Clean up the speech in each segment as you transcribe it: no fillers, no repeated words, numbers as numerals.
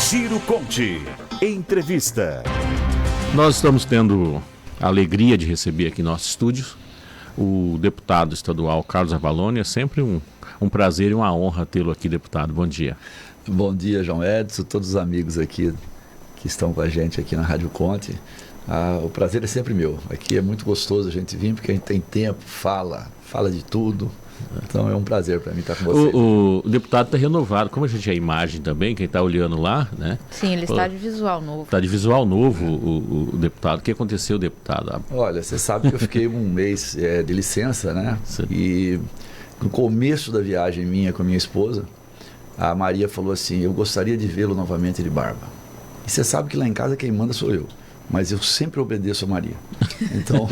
Ciro Conte. Entrevista. Nós estamos tendo a alegria de receber aqui em nosso estúdio o deputado estadual Carlos Avalone. É sempre um prazer e uma honra tê-lo aqui, deputado. Bom dia. Bom dia, João Edson, todos os amigos aqui que estão com a gente aqui na Rádio Conte. O prazer é sempre meu. Aqui é muito gostoso a gente vir, porque a gente tem tempo, fala de tudo. Então é um prazer para mim estar com você. O deputado está renovado. Como a gente é a imagem também, quem está olhando lá, né? Sim, ele está de visual novo. Está de visual novo o deputado. O que aconteceu, deputado? Olha, você sabe que eu fiquei um mês de licença, né? Sim. E no começo da viagem minha com a minha esposa, a Maria falou assim: eu gostaria de vê-lo novamente de barba. E você sabe que lá em casa quem manda sou eu. Mas eu sempre obedeço a Maria. Então,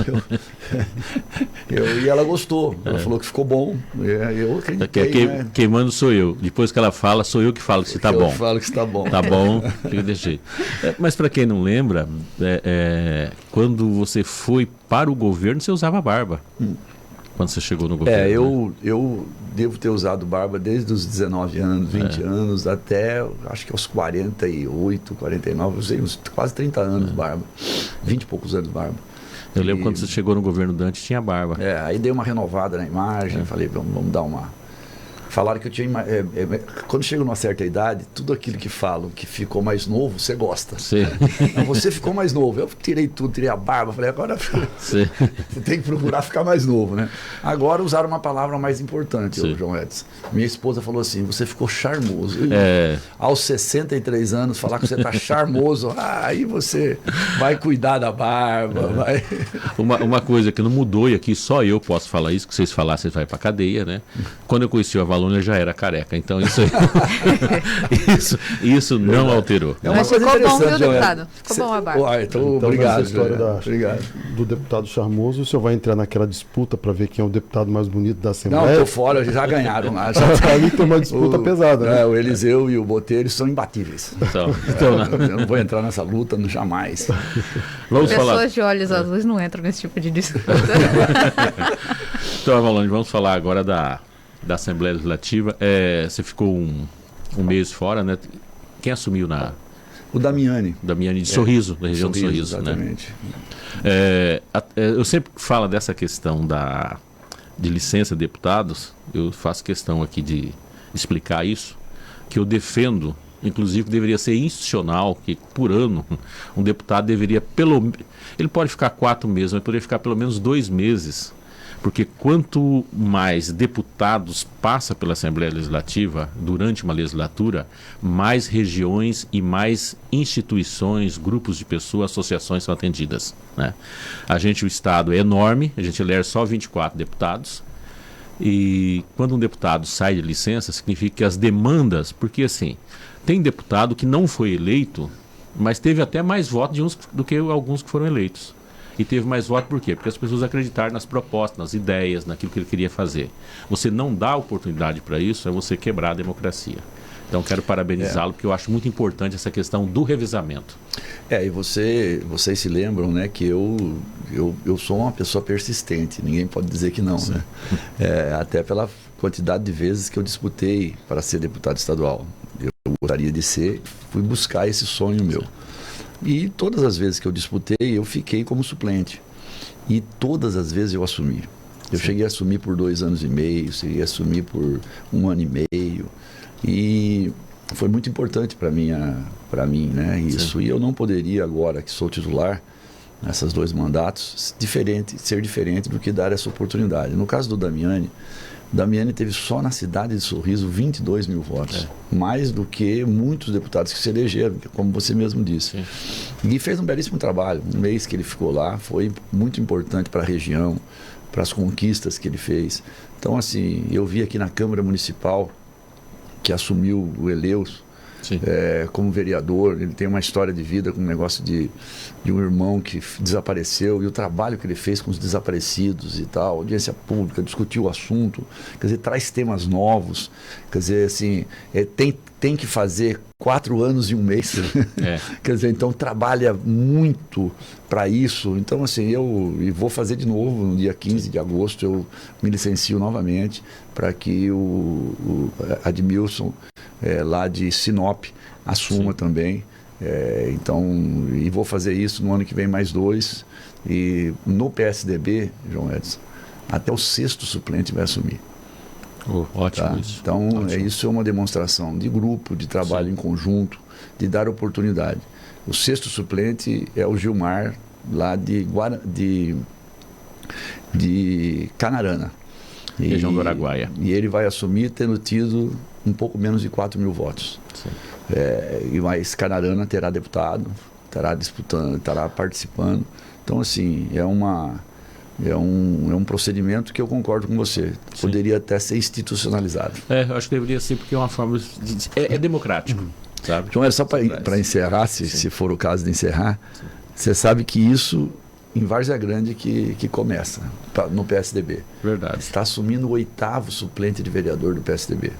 e ela gostou. Ela falou que ficou bom. Eu acreditei, né? Quem manda sou eu. Depois que ela fala, sou eu que falo que está bom. Eu falo que está bom. Tá bom, fica desse jeito. Mas para quem não lembra, quando você foi para o governo, você usava barba. Quando você chegou no governo. Eu devo ter usado barba desde os 19 anos, 20 anos, até acho que aos 48, 49, usei uns quase 30 anos barba, 20 e poucos anos barba. Eu lembro quando você chegou no governo Dante, tinha barba. Aí dei uma renovada na imagem, falei, vamos dar uma... Falaram que eu tinha... quando chega numa certa idade, tudo aquilo que falam que ficou mais novo, você gosta. Sim. Então, você ficou mais novo. Eu tirei tudo, tirei a barba, falei, agora você tem que procurar ficar mais novo, né? Agora usaram uma palavra mais importante, João Edson. Minha esposa falou assim, você ficou charmoso. Aos 63 anos, falar que você está charmoso, aí você vai cuidar da barba. Vai... Uma coisa que não mudou, e aqui só eu posso falar isso, que vocês falassem, vocês vai para cadeia, né? Quando eu conheci o Avalone, eu já era careca, então isso aí, isso não alterou. Mas ficou bom, viu, deputado? Ficou bom a barba. Então, obrigado. Essa história do deputado charmoso, o senhor vai entrar naquela disputa para ver quem é o deputado mais bonito da Assembleia? Não, estou fora, já ganharam lá. Ali tem uma disputa pesada, né? O Eliseu e o Botelho são imbatíveis. Eu não vou entrar nessa luta jamais. Pessoas de olhos azuis não entram nesse tipo de disputa. Então, Avalone, vamos falar agora da Assembleia Legislativa. Você ficou um mês fora, né? Quem assumiu O Damiani. Damiani de Sorriso, da região do Sorriso, exatamente. Né? Eu sempre falo dessa questão de licença de deputados. Eu faço questão aqui de explicar isso, que eu defendo, inclusive, que deveria ser institucional, que por ano um deputado deveria ele pode ficar 4 meses, mas poderia ficar pelo menos 2 meses. Porque quanto mais deputados passa pela Assembleia Legislativa durante uma legislatura, mais regiões e mais instituições, grupos de pessoas, associações são atendidas, né? O Estado é enorme, a gente elege só 24 deputados. E quando um deputado sai de licença, significa que as demandas... Porque assim, tem deputado que não foi eleito, mas teve até mais votos do que alguns que foram eleitos. E teve mais voto por quê? Porque as pessoas acreditaram nas propostas, nas ideias, naquilo que ele queria fazer. Você não dá oportunidade para isso, é você quebrar a democracia. Então quero parabenizá-lo, porque eu acho muito importante essa questão do revezamento. E vocês se lembram, né, que eu sou uma pessoa persistente, ninguém pode dizer que não, né? Até pela quantidade de vezes que eu disputei para ser deputado estadual. Eu gostaria de ser, fui buscar esse sonho meu. E todas as vezes que eu disputei, eu fiquei como suplente. E todas as vezes eu assumi. Eu cheguei a assumir por 2 anos e meio, cheguei a assumir por 1 ano e meio. E foi muito importante para mim, né, isso. Sim. E eu não poderia agora, que sou titular, nesses 2 mandatos, ser diferente do que dar essa oportunidade. No caso do Damiani, o Damiani teve só na cidade de Sorriso 22 mil votos. Mais do que muitos deputados que se elegeram, como você mesmo disse. Sim. E fez um belíssimo trabalho. Um mês que ele ficou lá foi muito importante para a região, para as conquistas que ele fez. Então, assim, eu vi aqui na Câmara Municipal, que assumiu o Eleus, como vereador. Ele tem uma história de vida com um negócio de um irmão que desapareceu, e o trabalho que ele fez com os desaparecidos e tal, audiência pública, discutiu o assunto, quer dizer, traz temas novos, quer dizer, assim, tem que fazer 4 anos e 1 mês, quer dizer, então trabalha muito para isso. Então, assim, eu vou fazer de novo no dia 15 de agosto, eu me licencio novamente para que o Admilson, lá de Sinop, assuma também. Então, e vou fazer isso no ano que vem mais 2. E no PSDB, João Edson, até o 6º suplente vai assumir. Ótimo, tá? isso. Então, Ótimo. isso é uma demonstração de grupo, de trabalho em conjunto, de dar oportunidade. O 6º suplente é o Gilmar, lá de Canarana. Região do Araguaia. E ele vai assumir tendo tido um pouco menos de 4 mil votos. E mais Canarana terá deputado, estará disputando, estará participando. Então, assim, é um procedimento que eu concordo com você. Poderia até ser institucionalizado. Eu acho que deveria ser, porque é uma forma é democrático, sabe? João, só para encerrar, se for o caso de encerrar, você sabe que isso em Várzea Grande que começa, no PSDB. Verdade. Está assumindo o 8º suplente de vereador do PSDB.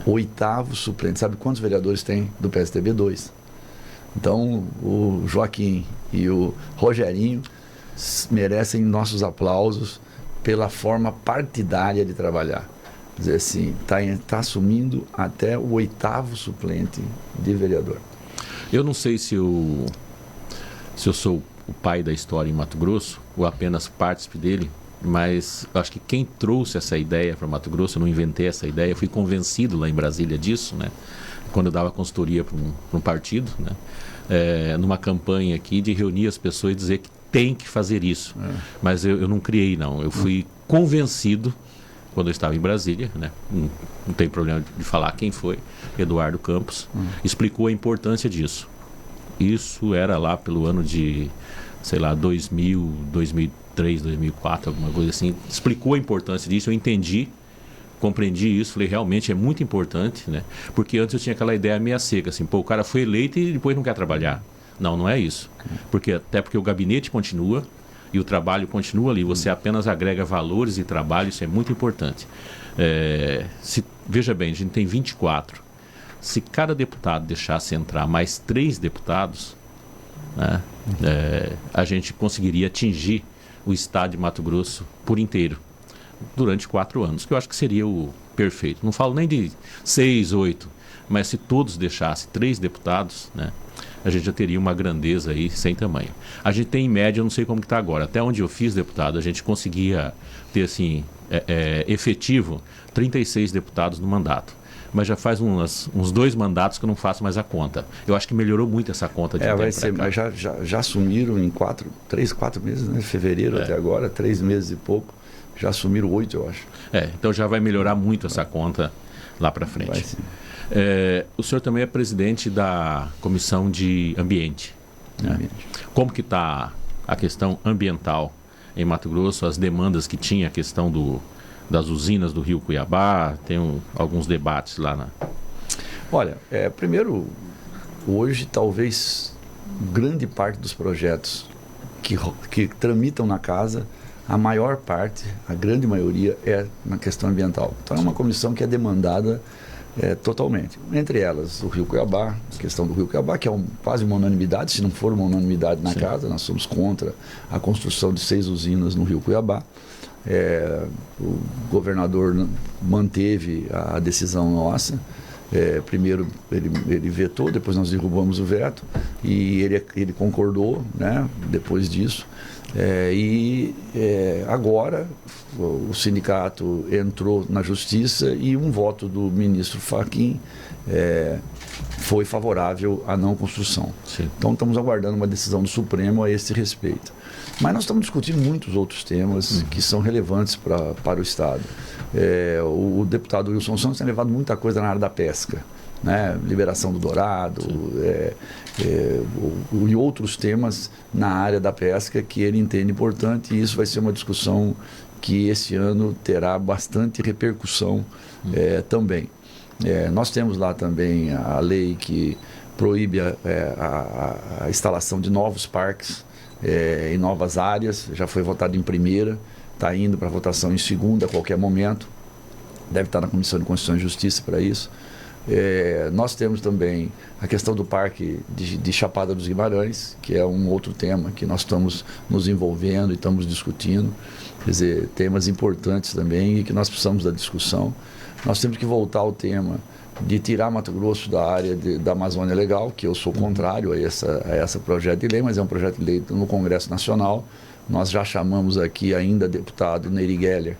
8º suplente. Sabe quantos vereadores tem do PSDB? 2. Então, o Joaquim e o Rogerinho merecem nossos aplausos pela forma partidária de trabalhar. Quer dizer assim, está assumindo até o 8º suplente de vereador. Eu não sei se eu sou o pai da história em Mato Grosso, ou apenas partícipe dele, mas acho que quem trouxe essa ideia para Mato Grosso, eu não inventei essa ideia, eu fui convencido lá em Brasília disso, né? Quando eu dava consultoria para um partido, né? Numa campanha aqui de reunir as pessoas e dizer que tem que fazer isso. Mas eu não criei, não. Eu fui convencido quando eu estava em Brasília, né? Não tem problema de falar quem foi, Eduardo Campos, explicou a importância disso. Isso era lá pelo ano de, sei lá, 2000, 2003, 2004, alguma coisa assim. Explicou a importância disso, eu entendi, compreendi isso, falei, realmente é muito importante, né? Porque antes eu tinha aquela ideia meia seca, assim, o cara foi eleito e depois não quer trabalhar. Não é isso. Até porque o gabinete continua e o trabalho continua ali, você apenas agrega valores e trabalho, isso é muito importante. Veja bem, a gente tem 24. Se cada deputado deixasse entrar mais 3 deputados, né, a gente conseguiria atingir o estado de Mato Grosso por inteiro, durante 4 anos, que eu acho que seria o perfeito. Não falo nem de 6, 8, mas se todos deixassem 3 deputados, né, a gente já teria uma grandeza aí sem tamanho. A gente tem em média, eu não sei como que está agora, até onde eu fiz deputado, a gente conseguia ter assim, efetivo 36 deputados no mandato. Mas já faz uns 2 mandatos que eu não faço mais a conta. Eu acho que melhorou muito essa conta de tempo vai ser, mas já assumiram em 3, 4 meses, né? Fevereiro até agora, 3 meses e pouco. Já assumiram 8, eu acho. Então já vai melhorar muito essa conta lá para frente. Vai, sim. O senhor também é presidente da Comissão de Ambiente. Né? Como que está a questão ambiental em Mato Grosso, as demandas que tinha, a questão das usinas do Rio Cuiabá, tem alguns debates lá Olha, primeiro, hoje talvez grande parte dos projetos que tramitam na casa, a maior parte, a grande maioria é na questão ambiental. Então é uma comissão que é demandada totalmente. Entre elas, o Rio Cuiabá, a questão do Rio Cuiabá, que é quase uma unanimidade, se não for uma unanimidade na casa, nós somos contra a construção de 6 usinas no Rio Cuiabá. O governador manteve a decisão nossa. Primeiro ele vetou, depois nós derrubamos o veto e ele concordou, né, depois disso. Agora o sindicato entrou na justiça e um voto do ministro Fachin foi favorável à não construção. Sim. Então estamos aguardando uma decisão do Supremo a esse respeito. Mas nós estamos discutindo muitos outros temas que são relevantes para o Estado. O deputado Wilson Santos tem levado muita coisa na área da pesca, né? Liberação do dourado, e outros temas na área da pesca que ele entende importante, e isso vai ser uma discussão que esse ano terá bastante repercussão também. Nós temos lá também a lei que proíbe a instalação de novos parques em novas áreas, já foi votado em primeira, está indo para votação em segunda a qualquer momento, deve estar na Comissão de Constituição e Justiça para isso. Nós temos também a questão do Parque de Chapada dos Guimarães, que é um outro tema que nós estamos nos envolvendo e estamos discutindo, quer dizer, temas importantes também e que nós precisamos da discussão. Nós temos que voltar ao tema de tirar Mato Grosso da área da Amazônia Legal, que eu sou contrário a esse projeto de lei, mas é um projeto de lei no Congresso Nacional. Nós já chamamos aqui ainda deputado Nery Geller,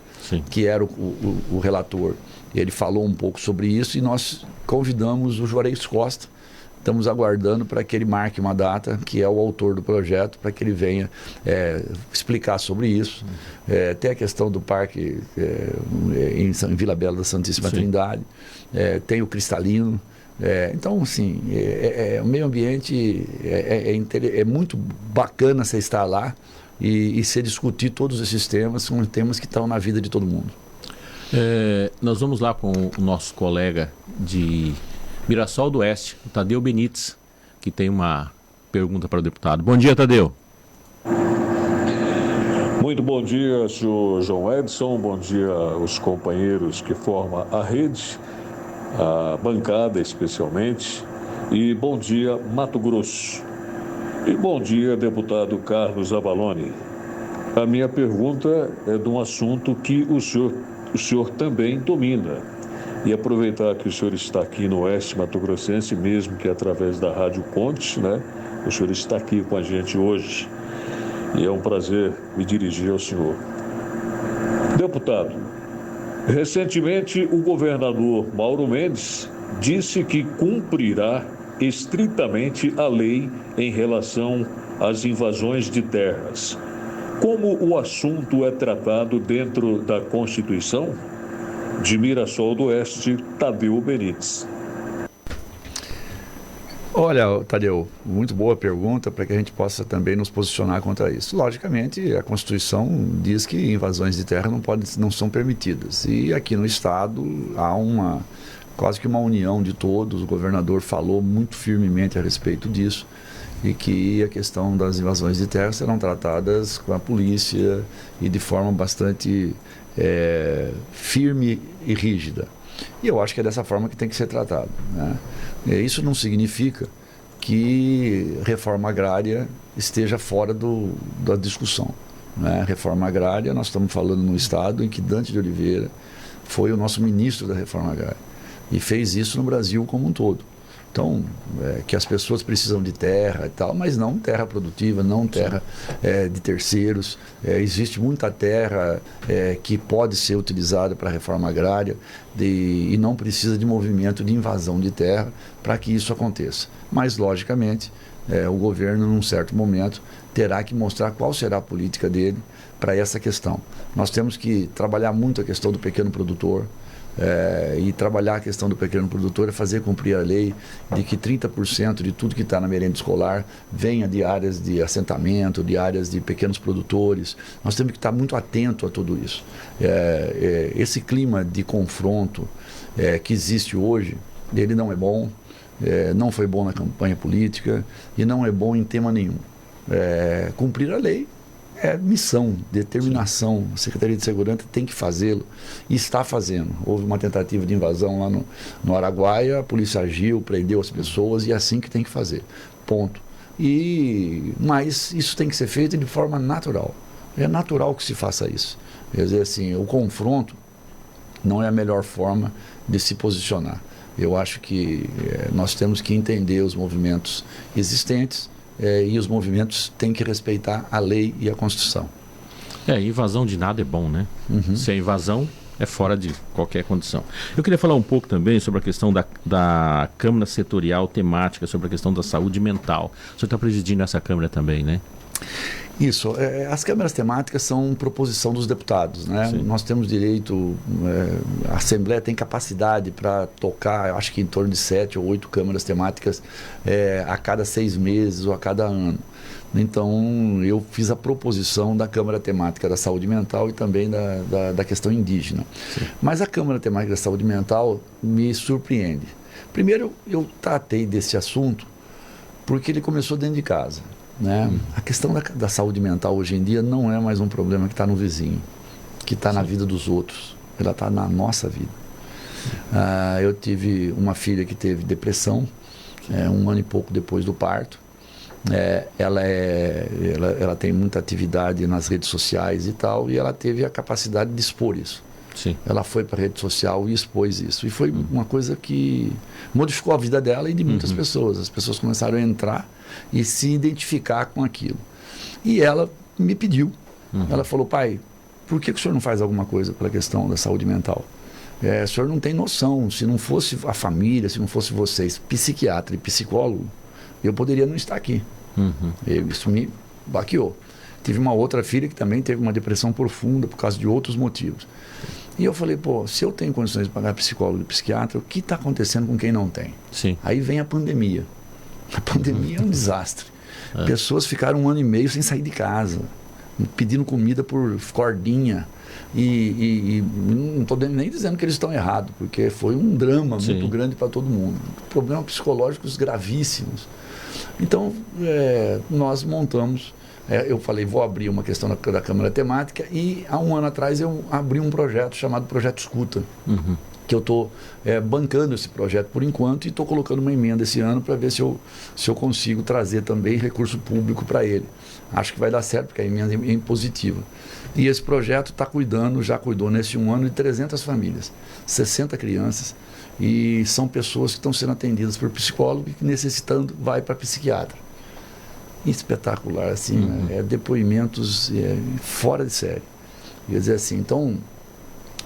que era o relator. Ele falou um pouco sobre isso e nós convidamos o Juarez Costa. Estamos aguardando para que ele marque uma data, que é o autor do projeto, para que ele venha explicar sobre isso. Tem a questão do parque em Vila Bela da Santíssima Trindade, tem o Cristalino. Então, assim, o meio ambiente é muito bacana você estar lá e se discutir todos esses temas, são temas que estão na vida de todo mundo. Nós vamos lá com o nosso colega de Mirassol do Oeste, o Tadeu Benites, que tem uma pergunta para o deputado. Bom dia, Tadeu. Muito bom dia, senhor João Edson. Bom dia aos companheiros que formam a rede, a bancada especialmente. E bom dia, Mato Grosso. E bom dia, deputado Carlos Avalone. A minha pergunta é de um assunto que o senhor também domina. E aproveitar que o senhor está aqui no Oeste Mato Grossense, mesmo que através da Rádio Ponte, né? O senhor está aqui com a gente hoje. E é um prazer me dirigir ao senhor. Deputado, recentemente o governador Mauro Mendes disse que cumprirá estritamente a lei em relação às invasões de terras. Como o assunto é tratado dentro da Constituição? De Mirassol do Oeste, Tadeu Benites. Olha, Tadeu, muito boa pergunta para que a gente possa também nos posicionar contra isso. Logicamente, a Constituição diz que invasões de terra não são permitidas. E aqui no Estado há quase que uma união de todos. O governador falou muito firmemente a respeito disso e que a questão das invasões de terra serão tratadas com a polícia e de forma bastante firme e rígida. E eu acho que é dessa forma que tem que ser tratado, né? Isso não significa que reforma agrária esteja fora da discussão, né? Reforma agrária, nós estamos falando no estado em que Dante de Oliveira foi o nosso ministro da reforma agrária e fez isso no Brasil como um todo. Então, que as pessoas precisam de terra e tal, mas não terra produtiva, não terra de terceiros. Existe muita terra que pode ser utilizada para a reforma agrária e não precisa de movimento de invasão de terra para que isso aconteça. Mas, logicamente, o governo, num certo momento, terá que mostrar qual será a política dele para essa questão. Nós temos que trabalhar muito a questão do pequeno produtor, e trabalhar a questão do pequeno produtor é fazer cumprir a lei de que 30% de tudo que está na merenda escolar venha de áreas de assentamento, de áreas de pequenos produtores. Nós temos que estar muito atento a tudo isso. Esse clima de confronto que existe hoje, ele não é bom, não foi bom na campanha política e não é bom em tema nenhum. Cumprir a lei é missão, determinação. A Secretaria de Segurança tem que fazê-lo e está fazendo. Houve uma tentativa de invasão lá no Araguaia, a polícia agiu, prendeu as pessoas e é assim que tem que fazer. Ponto. Mas isso tem que ser feito de forma natural. É natural que se faça isso. Quer dizer assim, o confronto não é a melhor forma de se posicionar. Eu acho que nós temos que entender os movimentos existentes, e os movimentos têm que respeitar a lei e a Constituição. Invasão de nada é bom, né? Se é invasão, é fora de qualquer condição. Eu queria falar um pouco também sobre a questão da Câmara Setorial Temática, sobre a questão da saúde mental. O senhor está presidindo essa Câmara também, né? Isso. As câmaras temáticas são proposição dos deputados, né? Sim. Nós temos direito, a Assembleia tem capacidade para tocar, acho que em torno de 7 ou 8 câmaras temáticas a cada 6 meses ou a cada ano. Então, eu fiz a proposição da Câmara Temática da Saúde Mental e também da questão indígena. Sim. Mas a Câmara Temática da Saúde Mental me surpreende. Primeiro, eu tratei desse assunto porque ele começou dentro de casa, né? A questão da saúde mental hoje em dia não é mais um problema que está no vizinho, que está na vida dos outros, ela está na nossa vida. Eu tive uma filha que teve depressão, 1 ano e pouco depois do parto. Ela tem muita atividade nas redes sociais e tal, e ela teve a capacidade de expor isso. Sim. Ela foi para a rede social e expôs isso. E foi uma coisa que modificou a vida dela e de muitas pessoas. As pessoas começaram a entrar e se identificar com aquilo. E ela me pediu. Ela falou, pai, por que o senhor não faz alguma coisa pela questão da saúde mental? O senhor não tem noção. Se não fosse a família, se não fosse vocês, psiquiatra e psicólogo, eu poderia não estar aqui. Isso me baqueou. Tive uma outra filha que também teve uma depressão profunda por causa de outros motivos. E eu falei, pô, se eu tenho condições de pagar psicólogo e psiquiatra, o que está acontecendo com quem não tem? Sim. Aí vem a pandemia. A pandemia é um desastre. Pessoas ficaram 1 ano e meio sem sair de casa, pedindo comida por cordinha. E não estou nem dizendo que eles estão errados, porque foi um drama muito grande para todo mundo. Problemas psicológicos gravíssimos. Então, nós montamos... eu falei, vou abrir uma questão da Câmara Temática, e há 1 ano atrás eu abri um projeto chamado Projeto Escuta, que eu estou bancando esse projeto por enquanto e estou colocando uma emenda esse ano para ver se eu consigo trazer também recurso público para ele. Acho que vai dar certo, porque a emenda é impositiva. E esse projeto já cuidou nesse 1 ano de 300 famílias, 60 crianças, e são pessoas que estão sendo atendidas por psicólogo e que necessitando vai para psiquiatra. Espetacular, assim, depoimentos fora de série. Quer dizer assim, então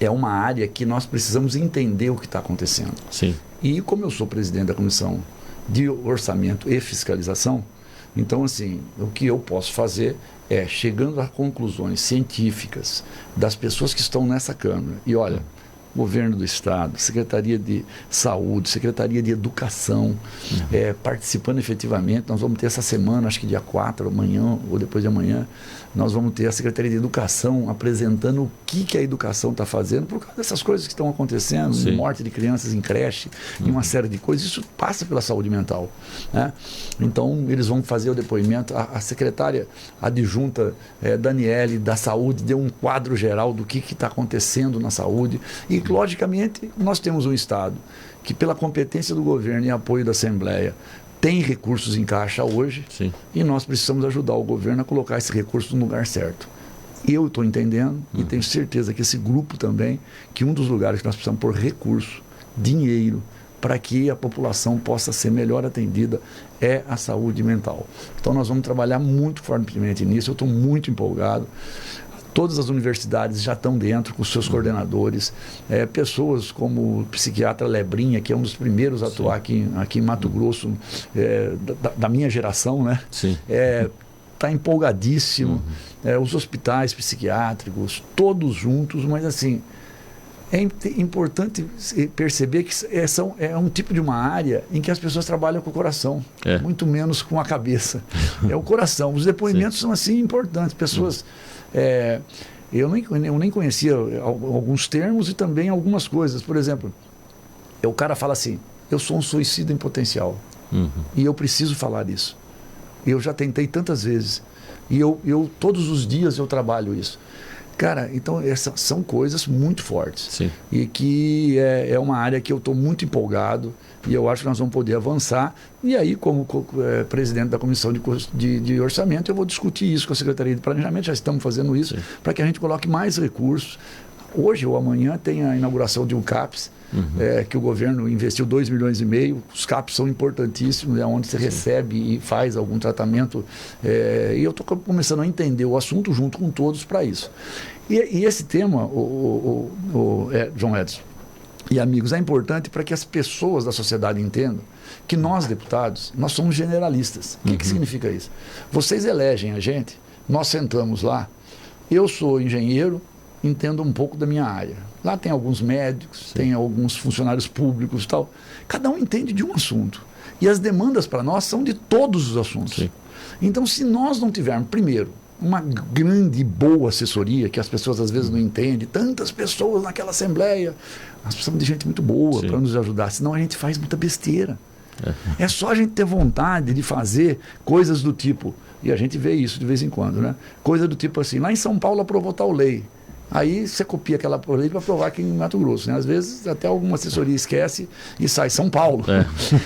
é uma área que nós precisamos entender o que está acontecendo. Sim. E como eu sou presidente da Comissão de Orçamento e Fiscalização, então assim, o que eu posso fazer é, chegando a conclusões científicas das pessoas que estão nessa Câmara, e olha, Governo do Estado, Secretaria de Saúde, Secretaria de Educação, participando efetivamente. Nós vamos ter essa semana, acho que dia 4, amanhã ou depois de amanhã, nós vamos ter a Secretaria de Educação apresentando o que a educação está fazendo por causa dessas coisas que estão acontecendo, morte de crianças em creche e uma série de coisas. Isso passa pela saúde mental, né? Então, eles vão fazer o depoimento. A secretária adjunta Daniele da Saúde deu um quadro geral do que está acontecendo na saúde. E, logicamente, nós temos um Estado que, pela competência do governo e apoio da Assembleia, tem recursos em caixa hoje. Sim. E nós precisamos ajudar o governo a colocar esse recurso no lugar certo. Eu estou entendendo e tenho certeza que esse grupo também, que um dos lugares que nós precisamos pôr recurso, dinheiro, para que a população possa ser melhor atendida é a saúde mental. Então nós vamos trabalhar muito fortemente nisso. Eu estou muito empolgado. Todas as universidades já estão dentro com seus coordenadores. Pessoas como o psiquiatra Lebrinha, que é um dos primeiros a atuar aqui em Mato Grosso, da minha geração, né? Está empolgadíssimo. Os hospitais psiquiátricos, todos juntos, mas assim, é importante perceber que é um tipo de uma área em que as pessoas trabalham com o coração, muito menos com a cabeça. É o coração. Os depoimentos são assim importantes. Pessoas... eu nem conhecia alguns termos e também algumas coisas. Por exemplo, o cara fala assim, eu sou um suicida em potencial e eu preciso falar isso. Eu já tentei tantas vezes e eu todos os dias eu trabalho isso. Cara, então essas são coisas muito fortes. Sim. E que é uma área que eu estou muito empolgado e eu acho que nós vamos poder avançar. E aí, como presidente da Comissão de Orçamento, eu vou discutir isso com a Secretaria de Planejamento, já estamos fazendo isso, para que a gente coloque mais recursos. Hoje ou amanhã tem a inauguração de um CAPS, que o governo investiu 2,5 milhões. Os CAPS são importantíssimos, é onde você recebe e faz algum tratamento. E eu estou começando a entender o assunto junto com todos para isso. E esse tema, João Edson e amigos, é importante para que as pessoas da sociedade entendam que nós, deputados, nós somos generalistas. O que significa isso? Vocês elegem a gente, nós sentamos lá, eu sou engenheiro, entendo um pouco da minha área. Lá tem alguns médicos, tem alguns funcionários públicos e tal. Cada um entende de um assunto. E as demandas para nós são de todos os assuntos. Sim. Então, se nós não tivermos, primeiro, uma grande e boa assessoria, que as pessoas às vezes não entendem, tantas pessoas naquela assembleia, nós precisamos de gente muito boa para nos ajudar, senão a gente faz muita besteira. É só a gente ter vontade de fazer coisas do tipo, e a gente vê isso de vez em quando, né? Coisa do tipo assim, lá em São Paulo aprovou tal lei. Aí você copia aquela lei para provar que em Mato Grosso. Né? Às vezes até alguma assessoria esquece e sai São Paulo.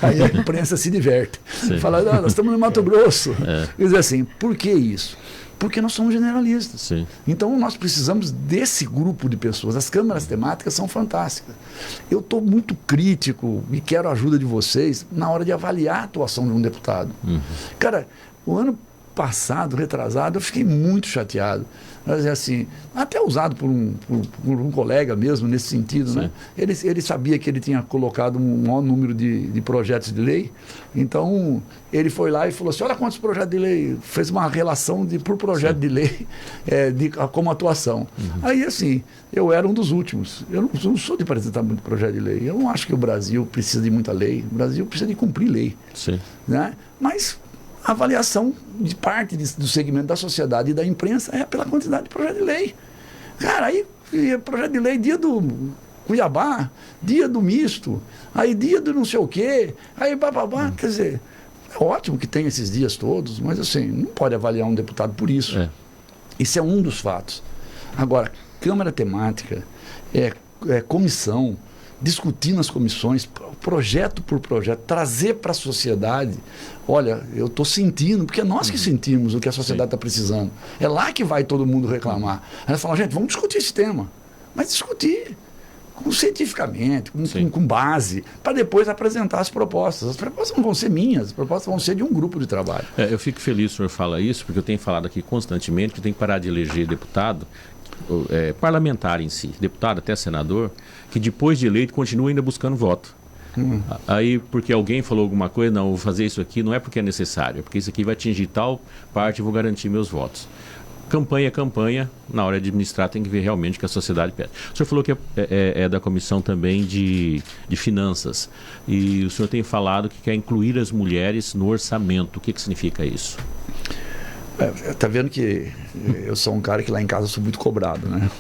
Aí a imprensa se diverte. Fala, nós estamos no Mato Grosso. Quer dizer assim, por que isso? Porque nós somos generalistas. Sim. Então nós precisamos desse grupo de pessoas. As câmaras temáticas são fantásticas. Eu estou muito crítico e quero a ajuda de vocês na hora de avaliar a atuação de um deputado. Cara, o ano passado, retrasado, eu fiquei muito chateado. Mas é assim, até usado por um colega mesmo nesse sentido, né? Ele sabia que ele tinha colocado um maior número de projetos de lei, então ele foi lá e falou assim, olha quantos projetos de lei, fez uma relação por projeto de lei como atuação. Aí assim, eu era um dos últimos, eu não sou de apresentar muito projeto de lei, eu não acho que o Brasil precisa de muita lei, o Brasil precisa de cumprir lei. Né? Mas a avaliação de parte do segmento da sociedade e da imprensa é pela quantidade de projeto de lei. Cara, aí projeto de lei, dia do Cuiabá, dia do misto, aí dia do não sei o quê, aí bababá, quer dizer, é ótimo que tem esses dias todos, mas assim, não pode avaliar um deputado por isso. Isso é um dos fatos. Agora, Câmara temática, comissão, discutir nas comissões, projeto por projeto, trazer para a sociedade. Olha, eu estou sentindo, porque é nós que sentimos o que a sociedade está precisando. É lá que vai todo mundo reclamar. Aí nós falamos, gente, vamos discutir esse tema. Mas discutir cientificamente, com base, para depois apresentar as propostas. As propostas não vão ser minhas, as propostas vão ser de um grupo de trabalho. Eu fico feliz que o senhor fala isso, porque eu tenho falado aqui constantemente que tem que parar de eleger deputado, parlamentar em si, deputado até senador, que depois de eleito continua ainda buscando voto. Aí, porque alguém falou alguma coisa, não, vou fazer isso aqui, não é porque é necessário, é porque isso aqui vai atingir tal parte e vou garantir meus votos. Campanha, na hora de administrar tem que ver realmente o que a sociedade pede. O senhor falou que é da comissão também de finanças, e o senhor tem falado que quer incluir as mulheres no orçamento. O que significa isso? Tá vendo que eu sou um cara que lá em casa sou muito cobrado, né?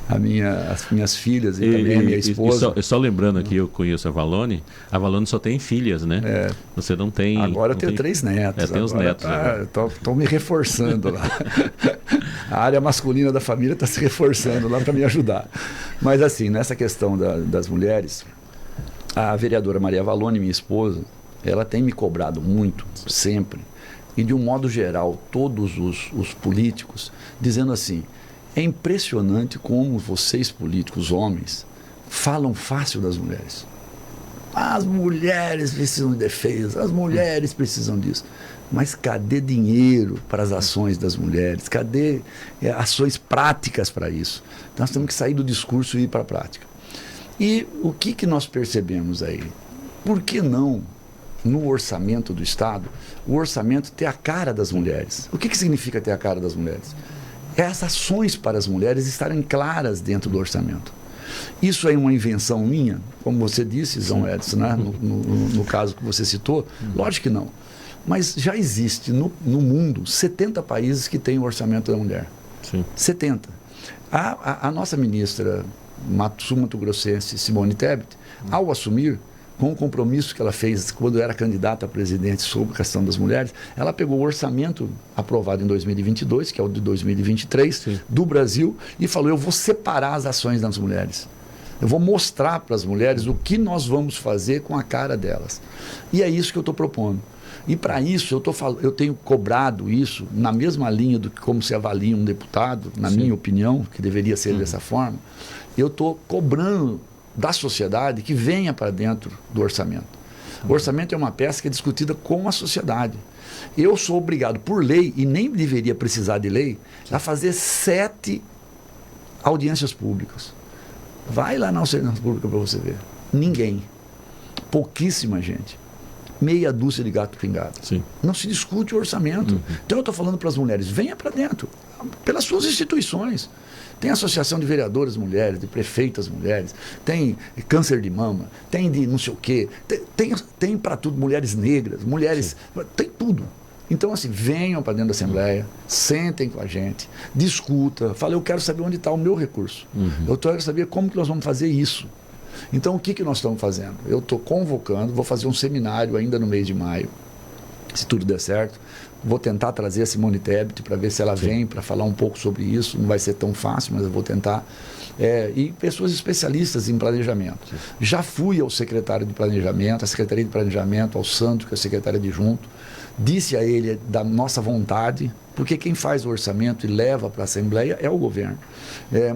As minhas filhas e também a minha esposa. Só lembrando aqui, eu conheço a Valone só tem filhas, né? Você não tem... Agora eu tenho 3 netos. Tem os netos. Estou me reforçando lá. A área masculina da família está se reforçando lá para me ajudar. Mas assim, nessa questão das mulheres, a vereadora Maria Valone, minha esposa, ela tem me cobrado muito, sempre. E de um modo geral, todos os políticos, dizendo assim, é impressionante como vocês políticos, homens, falam fácil das mulheres. As mulheres precisam de defesa, as mulheres precisam disso. Mas cadê dinheiro para as ações das mulheres? Cadê ações práticas para isso? Nós temos que sair do discurso e ir para a prática. E o que nós percebemos aí? Por que não, no orçamento do Estado, o orçamento ter a cara das mulheres? O que significa ter a cara das mulheres? É as ações para as mulheres estarem claras dentro do orçamento. Isso é uma invenção minha, como você disse, João Edson, né? no caso que você citou? Lógico que não. Mas já existe no mundo 70 países que têm o orçamento da mulher. 70. A nossa ministra sul-mato-grossense, Simone Tebet, ao assumir, com o compromisso que ela fez quando era candidata a presidente sobre a questão das mulheres, ela pegou o orçamento aprovado em 2022, que é o de 2023, do Brasil, e falou, eu vou separar as ações das mulheres. Eu vou mostrar para as mulheres o que nós vamos fazer com a cara delas. E é isso que eu estou propondo. E para isso, eu tenho cobrado isso na mesma linha do que como se avalia um deputado, na minha opinião, que deveria ser dessa forma. Eu estou cobrando da sociedade que venha para dentro do orçamento. O orçamento é uma peça que é discutida com a sociedade. Eu sou obrigado por lei, e nem deveria precisar de lei, a fazer 7 audiências públicas. Vai lá na audiência pública para você ver. Ninguém. Pouquíssima gente. Meia dúzia de gato pingado. Não se discute o orçamento. Então eu estou falando para as mulheres, venha para dentro, pelas suas instituições. Tem associação de vereadoras mulheres, de prefeitas mulheres, tem câncer de mama, tem de não sei o quê, tem para tudo, mulheres negras, mulheres, tem tudo. Então, assim, venham para dentro da Assembleia, sentem com a gente, discuta, fala, eu quero saber onde está o meu recurso. Eu quero saber como que nós vamos fazer isso. Então, o que nós estamos fazendo? Eu estou convocando, vou fazer um seminário ainda no mês de maio, se tudo der certo. Vou tentar trazer a Simone Tebet para ver se ela vem para falar um pouco sobre isso. Não vai ser tão fácil, mas eu vou tentar. E pessoas especialistas em planejamento. Sim. Já fui ao secretário de planejamento, à Secretaria de Planejamento, ao Santo, que é o secretário adjunto, disse a ele da nossa vontade, porque quem faz o orçamento e leva para a Assembleia é o governo.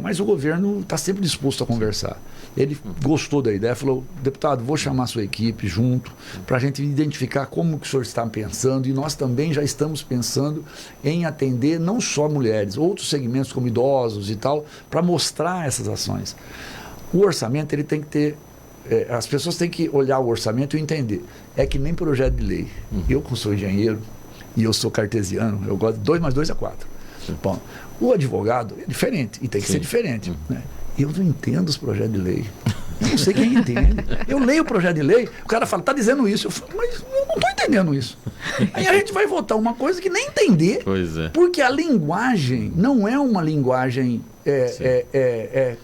Mas o governo está sempre disposto a conversar. Ele gostou da ideia, falou, deputado, vou chamar a sua equipe junto para a gente identificar como que o senhor está pensando, e nós também já estamos pensando em atender não só mulheres, outros segmentos como idosos e tal, para mostrar essas ações. O orçamento ele tem que ter, as pessoas têm que olhar o orçamento e entender. É que nem projeto de lei. Eu, como sou engenheiro e eu sou cartesiano, eu gosto de 2 mais 2 é 4. Bom, o advogado é diferente e tem que ser diferente, né? Eu não entendo os projetos de lei. Eu não sei quem entende. Eu leio o projeto de lei, o cara fala, está dizendo isso. Eu falo, mas eu não estou entendendo isso. Aí a gente vai votar uma coisa que nem entender, porque a linguagem não é uma linguagem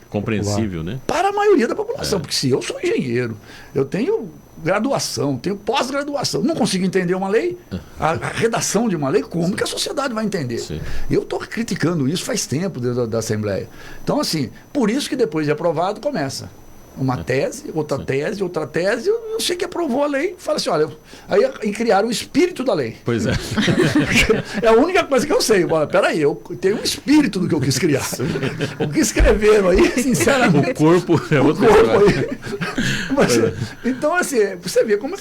compreensível, né? Para a maioria da população. Porque se eu sou engenheiro, eu tenho graduação, tenho pós-graduação, não consigo entender uma lei, a redação de uma lei, como que a sociedade vai entender? Sim. Eu estou criticando isso faz tempo dentro da Assembleia. Então, assim, por isso que depois de aprovado, começa uma tese, outra tese, eu sei que aprovou a lei, fala assim, olha, aí criaram o espírito da lei. Pois é. É a única coisa que eu sei. Peraí, eu tenho um espírito do que eu quis criar. O que escreveram aí, sinceramente... O corpo é outra coisa. Então, assim, você vê como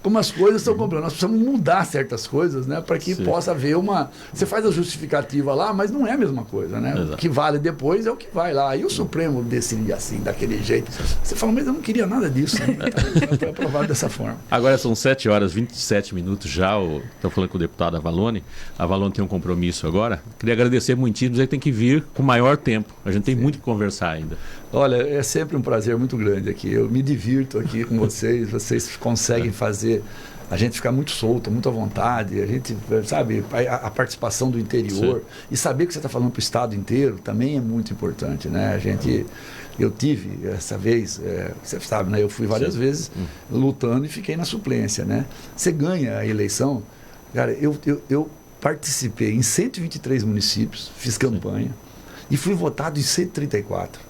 como as coisas estão comprando. Nós precisamos mudar certas coisas, né, para que possa haver uma... Você faz a justificativa lá, mas não é a mesma coisa, né? Exato. O que vale depois é o que vai lá. Aí o Supremo decide assim, daquele jeito. Você fala, mas eu não queria nada disso. Né? Foi aprovado dessa forma. Agora são 7 horas e 27 minutos já. Estou falando com o deputado Avalone. A Avalone tem um compromisso agora. Queria agradecer muitíssimo. Dizer que tem que vir com maior tempo. A gente tem muito que conversar ainda. Olha, é sempre um prazer muito grande aqui. Eu me divirto aqui com vocês. Vocês conseguem fazer a gente ficar muito solto, muito à vontade. A gente, sabe, a participação do interior. Sim. E saber que você está falando para o estado inteiro também é muito importante, né? A gente... Eu tive essa vez, você sabe, né? Eu fui várias vezes lutando e fiquei na suplência, né? Você ganha a eleição. Cara, eu participei em 123 municípios, fiz campanha e fui votado em 134.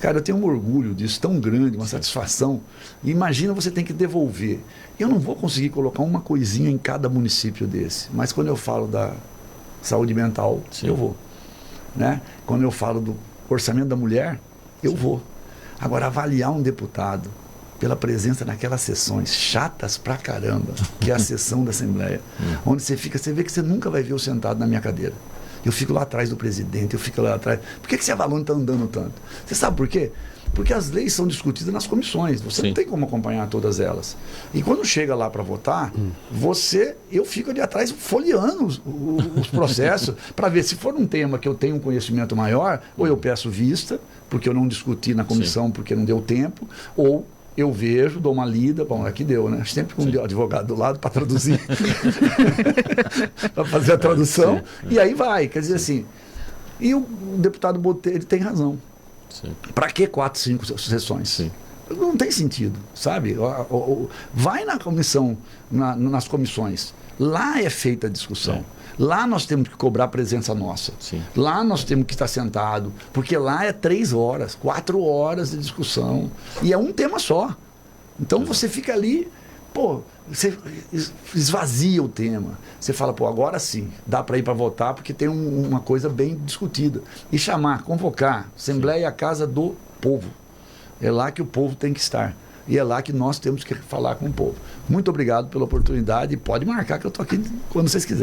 Cara, eu tenho um orgulho disso tão grande, uma satisfação. E imagina, você tem que devolver. Eu não vou conseguir colocar uma coisinha em cada município desse, mas quando eu falo da saúde mental, eu vou, né? Quando eu falo do orçamento da mulher, eu vou. Agora, avaliar um deputado pela presença naquelas sessões chatas pra caramba, que é a sessão da Assembleia, onde você vê que você nunca vai ver eu sentado na minha cadeira. Eu fico lá atrás do presidente, eu fico lá atrás. Por que esse Avalone está andando tanto? Você sabe por quê? Porque as leis são discutidas nas comissões, você não tem como acompanhar todas elas. E quando chega lá para votar, eu fico ali atrás folheando os processos para ver se for um tema que eu tenho um conhecimento maior, ou eu peço vista, porque eu não discuti na comissão porque não deu tempo, ou eu vejo, dou uma lida, bom, aqui deu, né? Sempre com um advogado do lado para traduzir, para fazer a tradução, e aí vai, quer dizer assim. E o deputado Botelho, ele tem razão. Para que 4, 5 sessões? Sim. Não tem sentido, sabe? Vai na comissão, nas comissões. Lá é feita a discussão. Lá nós temos que cobrar a presença nossa. Sim. Lá nós temos que estar sentado, porque lá é 3 horas, 4 horas de discussão. E é um tema só. Então você fica ali, você esvazia o tema. Você fala, agora sim, dá para ir para votar, porque tem uma coisa bem discutida. E convocar, Assembleia é a casa do povo. É lá que o povo tem que estar. E é lá que nós temos que falar com o povo. Muito obrigado pela oportunidade e pode marcar que eu estou aqui quando vocês quiserem.